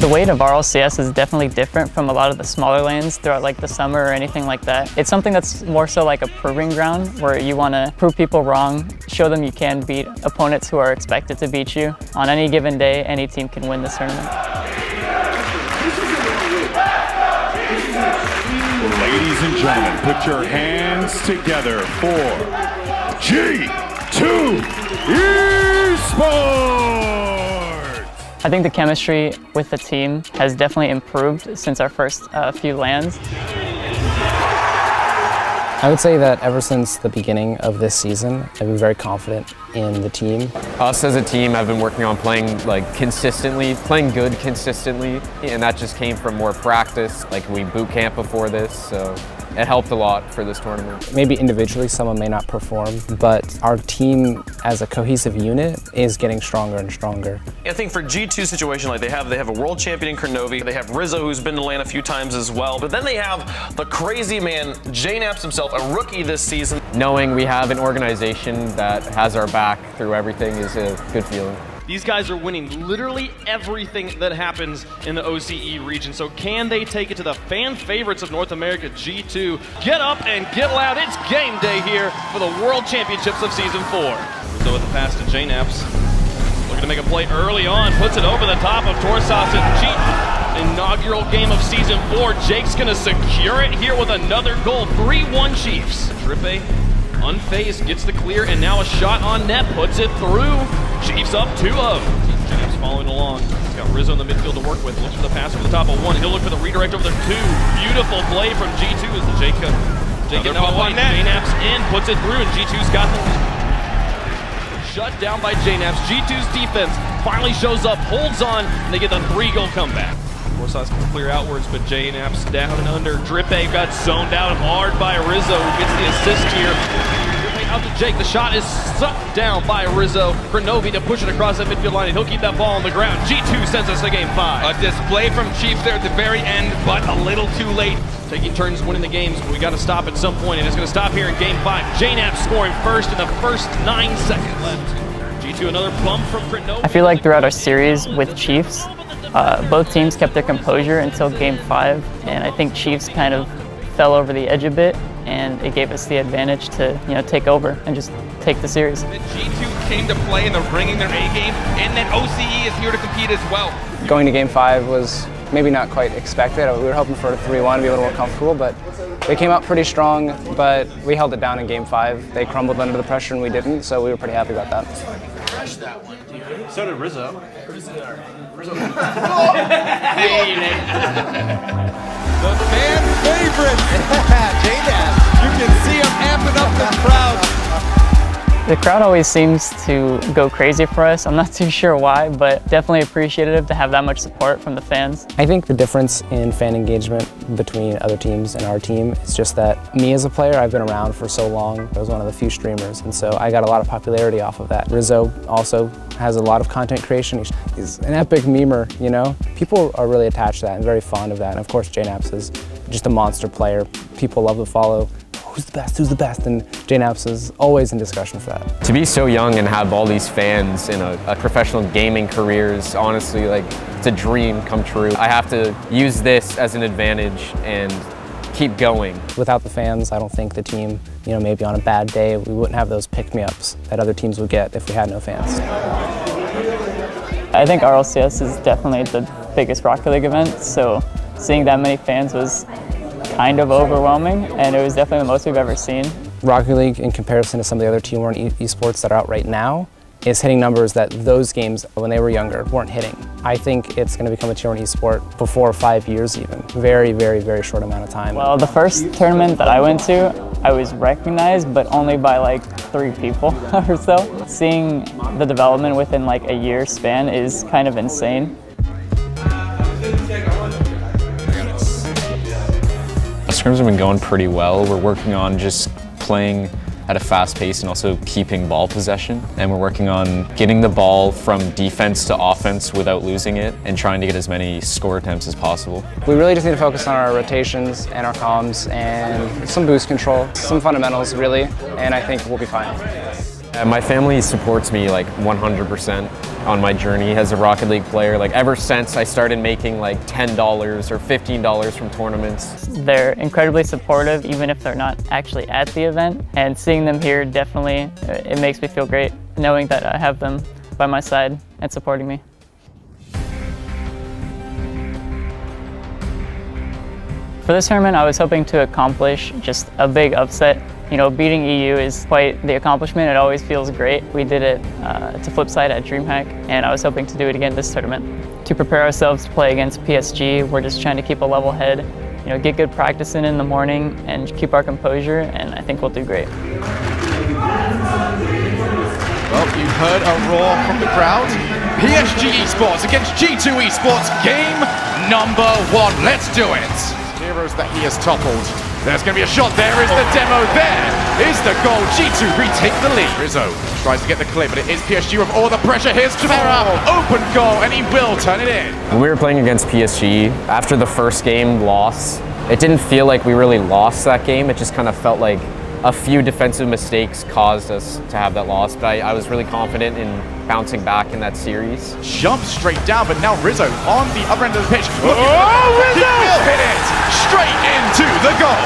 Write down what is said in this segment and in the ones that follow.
The weight of RLCS is definitely different from a lot of the smaller lanes throughout like the summer or anything like that. It's something that's more so like a proving ground where you want to prove people wrong, show them you can beat opponents who are expected to beat you. On any given day, any team can win this tournament. Ladies and gentlemen, put your hands together for G2 Esports! I think the chemistry with the team has definitely improved since our first few lands. I would say that ever since the beginning of this season, I've been very confident in the team. Us as a team have been working on playing consistently, playing good consistently, and that just came from more practice. We boot camp before this, so it helped a lot for this tournament. Maybe individually someone may not perform, but our team as a cohesive unit is getting stronger and stronger. I think for G2 situation, they have a world champion in Kronovi, they have Rizzo who's been to LAN a few times as well, but then they have the crazy man, JNaps himself, a rookie this season. Knowing we have an organization that has our back through everything is a good feeling. These guys are winning literally everything that happens in the OCE region. So can they take it to the fan favorites of North America, G2? Get up and get loud. It's game day here for the World Championships of Season 4. Rizzo with the pass to JNaps. Looking to make a play early on. Puts it over the top of Torsas and Cheat. Inaugural game of Season 4. Jake's going to secure it here with another goal. 3-1 Chiefs. Drippe unfazed, gets the clear, and now a shot on net. Puts it through. Chiefs up 2-0. James following along. He's got Rizzo in the midfield to work with. Looks for the pass over the top of one. He'll look for the redirect over the 2. Beautiful play from G2 as the Jacob now on net. JNaps in, puts it through, and G2's got them shut down by JNaps. G2's defense finally shows up, holds on, and they get the 3-goal comeback. Torsas can clear outwards, but JNaps down and under. Drippe got zoned out hard by Rizzo, who gets the assist here. Out to Jake, the shot is sucked down by Rizzo. Kronovi to push it across that midfield line, and he'll keep that ball on the ground. G2 sends us to game 5. A display from Chiefs there at the very end, but a little too late. Taking turns winning the games, but we got to stop at some point, and it's going to stop here in game 5. JNaps scoring first in the first 9 seconds left. G2 another bump from Kronovi. I feel like throughout our series with Chiefs, both teams kept their composure until game 5, and I think Chiefs kind of fell over the edge a bit, and it gave us the advantage to take over and just take the series. G2 came to play and they're bringing their A game, and then OCE is here to compete as well. Going to game 5 was maybe not quite expected. We were hoping for a 3-1 to be a little more comfortable, but they came out pretty strong, but we held it down in game 5. They crumbled under the pressure and we didn't, so we were pretty happy about that. So did Rizzo. The fan favorite, JNaps. You can see him amping up the crowd. The crowd always seems to go crazy for us. I'm not too sure why, but definitely appreciative to have that much support from the fans. I think the difference in fan engagement between other teams and our team is just that me as a player, I've been around for so long. I was one of the few streamers, and so I got a lot of popularity off of that. Rizzo also has a lot of content creation. He's an epic memer, People are really attached to that and very fond of that. And of course, JNaps is just a monster player. People love to follow. Who's the best? And JNaps is always in discussion for that. To be so young and have all these fans in a professional gaming career is honestly it's a dream come true. I have to use this as an advantage and keep going. Without the fans, I don't think the team, maybe on a bad day, we wouldn't have those pick-me-ups that other teams would get if we had no fans. I think RLCS is definitely the biggest Rocket League event, so seeing that many fans was kind of overwhelming, and it was definitely the most we've ever seen. Rocket League, in comparison to some of the other Team 1 esports that are out right now, is hitting numbers that those games, when they were younger, weren't hitting. I think it's going to become a Tier 1 esport before 5 years even. Very, very, very short amount of time. Well, the first tournament that I went to, I was recognized, but only by 3 people or so. Seeing the development within a year span is kind of insane. Scrims have been going pretty well. We're working on just playing at a fast pace and also keeping ball possession. And we're working on getting the ball from defense to offense without losing it and trying to get as many score attempts as possible. We really just need to focus on our rotations and our comms and some boost control, some fundamentals really, and I think we'll be fine. My family supports me 100%. on my journey as a Rocket League player. Like ever since I started making like $10 or $15 from tournaments. They're incredibly supportive, even if they're not actually at the event. And seeing them here, definitely, it makes me feel great, knowing that I have them by my side and supporting me. For this tournament, I was hoping to accomplish just a big upset. You know, beating EU is quite the accomplishment. It always feels great. We did it to Flipside at DreamHack, and I was hoping to do it again this tournament. To prepare ourselves to play against PSG, we're just trying to keep a level head, you know, get good practice in the morning and keep our composure, and I think we'll do great. Well, you heard a roar from the crowd. PSG Esports against G2 Esports, game number 1. Let's do it. Heroes that he has toppled. There's going to be a shot. There is the demo. There is the goal. G2 retake the lead. Rizzo tries to get the clear, but it is PSG with all the pressure. Here's Jamera. Open goal, and he will turn it in. When we were playing against PSG, after the first game loss, it didn't feel like we really lost that game. It just kind of felt like a few defensive mistakes caused us to have that loss, but I was really confident in bouncing back in that series. Jumps straight down, but now Rizzo on the other end of the pitch. Rizzo! He will hit it straight into the goal.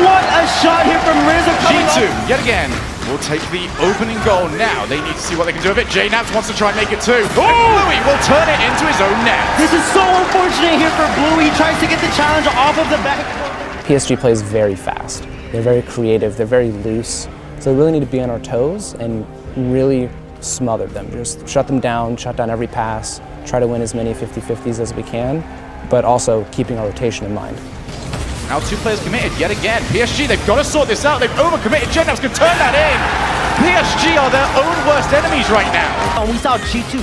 What a shot here from Rizzo. G2, yet again, will take the opening goal now. They need to see what they can do with it. J-Naps wants to try and make it too. Oh! Bluey will turn it into his own net. This is so unfortunate here for Bluey. He tries to get the challenge off of the back. PSG plays very fast. They're very creative, they're very loose. So we really need to be on our toes and really smother them. Just shut them down, shut down every pass, try to win as many 50-50s as we can, but also keeping our rotation in mind. Now 2 players committed yet again. PSG, they've got to sort this out. They've overcommitted. J-Naps can turn that in. PSG are their own worst enemies right now. We saw G2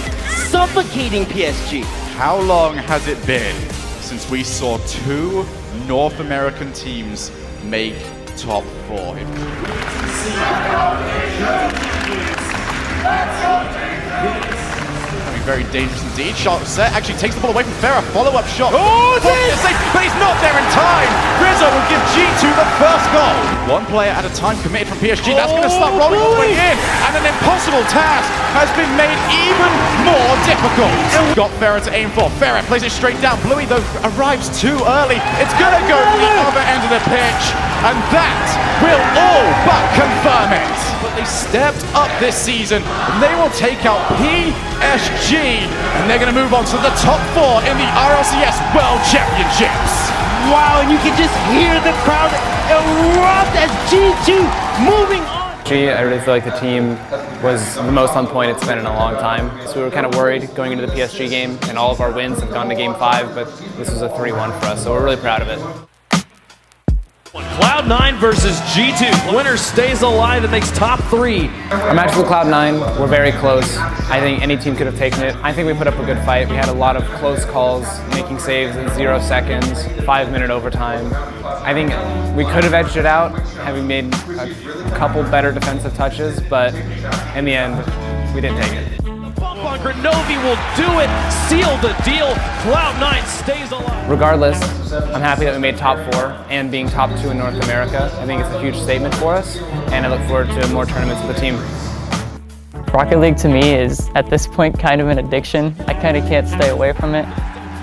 suffocating PSG. How long has it been since we saw 2 North American teams make top 4? Very dangerous indeed. Shot set actually takes the ball away from Farah. Follow-up shot. Oh, but he's not there in time. Rizzo will give G2 the first goal. 1 player at a time committed from PSG. That's going to start rolling all the way in. And an impossible task has been made even more difficult. Got Farah to aim for. Farah plays it straight down. Bluey, though, arrives too early. It's going to go to the other end of the pitch. And that will all but confirm it. But they stepped up this season. And they will take out PSG. And they're going to move on to the top 4 in the RLCS World Championships. Wow, and you can just hear the crowd erupt as G2 moving on. I really feel like the team was the most on point it's been in a long time. So we were kind of worried going into the PSG game, and all of our wins have gone to game 5, but this was a 3-1 for us, so we're really proud of it. Cloud9 versus G2. Winner stays alive and makes top 3. Our match with Cloud9 were very close. I think any team could have taken it. I think we put up a good fight. We had a lot of close calls, making saves in 0 seconds, 5-minute overtime. I think we could have edged it out, having made a couple better defensive touches, but in the end, we didn't take it. Kronovi will do it, seal the deal. Cloud9 stays alive. Regardless, I'm happy that we made top 4 and being top 2 in North America. I think it's a huge statement for us, and I look forward to more tournaments with the team. Rocket League to me is, at this point, kind of an addiction. I kind of can't stay away from it.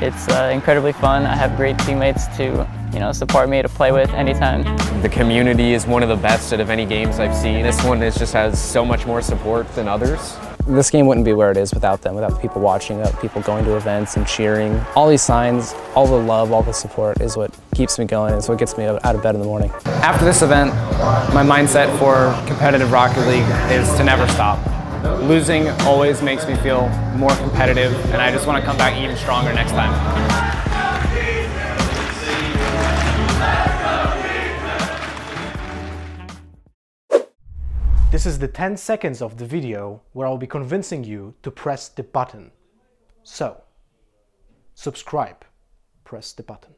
It's incredibly fun. I have great teammates to, you know, support me, to play with anytime. The community is one of the best out of any games I've seen. This one just has so much more support than others. This game wouldn't be where it is without them, without people watching, without people going to events and cheering. All these signs, all the love, all the support is what keeps me going. It's what gets me out of bed in the morning. After this event, my mindset for competitive Rocket League is to never stop. Losing always makes me feel more competitive, and I just want to come back even stronger next time. This is the 10 seconds of the video where I'll be convincing you to press the button. So, subscribe, press the button.